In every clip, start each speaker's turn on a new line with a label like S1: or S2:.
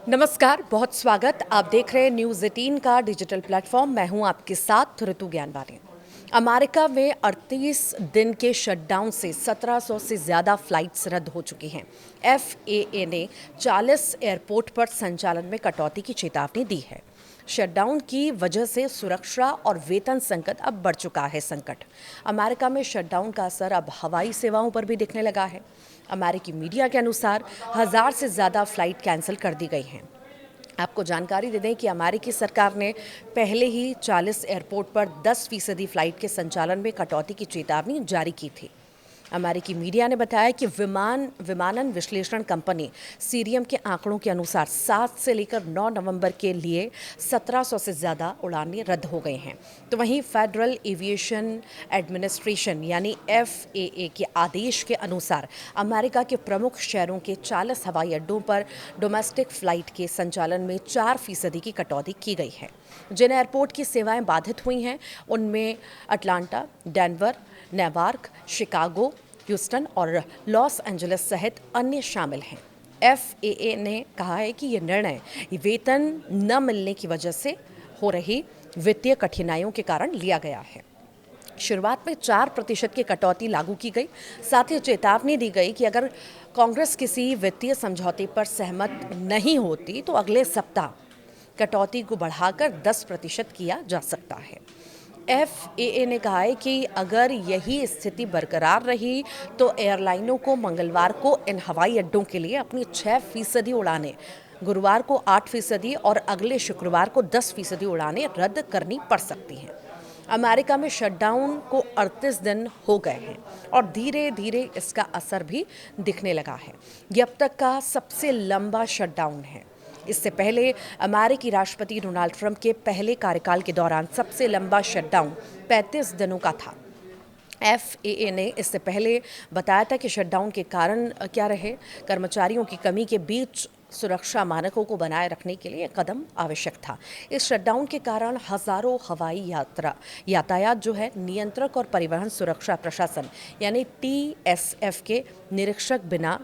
S1: नमस्कार, बहुत स्वागत। आप देख रहे हैं न्यूज़ 18 का डिजिटल प्लेटफॉर्म। मैं हूं आपके साथ ऋतु ज्ञानवानी। अमेरिका में 38 दिन के शटडाउन से 1700 से ज़्यादा फ्लाइट्स रद्द हो चुकी हैं। FAA ने 40 एयरपोर्ट पर संचालन में कटौती की चेतावनी दी है। शटडाउन की वजह से सुरक्षा और वेतन संकट अब बढ़ चुका है। अमेरिका में शटडाउन का असर अब हवाई सेवाओं पर भी दिखने लगा है। अमेरिकी मीडिया के अनुसार 1000 से ज़्यादा फ्लाइट कैंसिल कर दी गई हैं। आपको जानकारी दे दें कि अमेरिकी सरकार ने पहले ही 40 एयरपोर्ट पर 10% फ्लाइट के संचालन में कटौती की चेतावनी जारी की थी। अमेरिकी मीडिया ने बताया कि विमानन विश्लेषण कंपनी सीरियम के आंकड़ों के अनुसार 7 से लेकर 9 नवंबर के लिए 1700 से ज़्यादा उड़ानें रद्द हो गई हैं। तो वहीं फेडरल एविएशन एडमिनिस्ट्रेशन यानी FAA के आदेश के अनुसार अमेरिका के प्रमुख शहरों के 40 हवाई अड्डों पर डोमेस्टिक फ्लाइट के संचालन में 4% की कटौती की गई है। जिन एयरपोर्ट की सेवाएं बाधित हुई हैं उनमें Atlanta, Denver, Newark, Chicago, Houston और लॉस एंजलिस सहित अन्य शामिल हैं। FAA ने कहा है कि ये निर्णय वेतन न मिलने की वजह से हो रही वित्तीय कठिनाइयों के कारण लिया गया है। शुरुआत में 4% की कटौती लागू की गई। साथ ही चेतावनी दी गई कि अगर कांग्रेस किसी वित्तीय समझौते पर सहमत नहीं होती तो अगले सप्ताह कटौती को बढ़ाकर 10% किया जा सकता है। FAA ने कहा है कि अगर यही स्थिति बरकरार रही तो एयरलाइनों को मंगलवार को इन हवाई अड्डों के लिए अपनी 6% उड़ानें, गुरुवार को 8% और अगले शुक्रवार को 10% उड़ानें रद्द करनी पड़ सकती हैं। अमेरिका में शटडाउन को 38 दिन हो गए हैं और धीरे धीरे इसका असर भी दिखने लगा है। ये अब तक का सबसे लंबा शटडाउन है। इससे पहले अमेरिकी राष्ट्रपति डोनाल्ड ट्रंप के पहले कार्यकाल के दौरान सबसे लंबा शटडाउन 35 दिनों का था। FAA ने इससे पहले बताया था कि शटडाउन के कारण क्या रहे। कर्मचारियों की कमी के बीच सुरक्षा मानकों को बनाए रखने के लिए कदम आवश्यक था। इस शटडाउन के कारण हजारों हवाई यातायात जो है नियंत्रक और परिवहन सुरक्षा प्रशासन यानी TSF के निरीक्षक बिना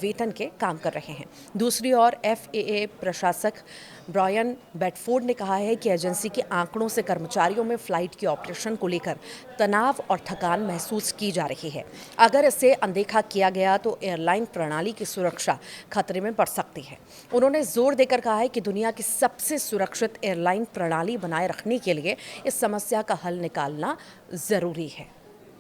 S1: वेतन के काम कर रहे हैं। दूसरी ओर FAA प्रशासक ब्रायन बेडफोर्ड ने कहा है कि एजेंसी के आंकड़ों से कर्मचारियों में फ्लाइट के ऑपरेशन को लेकर तनाव और थकान महसूस की जा रही है। अगर इसे अनदेखा किया गया तो एयरलाइन प्रणाली की सुरक्षा खतरे में पड़ सकती है। उन्होंने जोर देकर कहा है कि दुनिया की सबसे सुरक्षित एयरलाइन प्रणाली बनाए रखने के लिए इस समस्या का हल निकालना जरूरी है।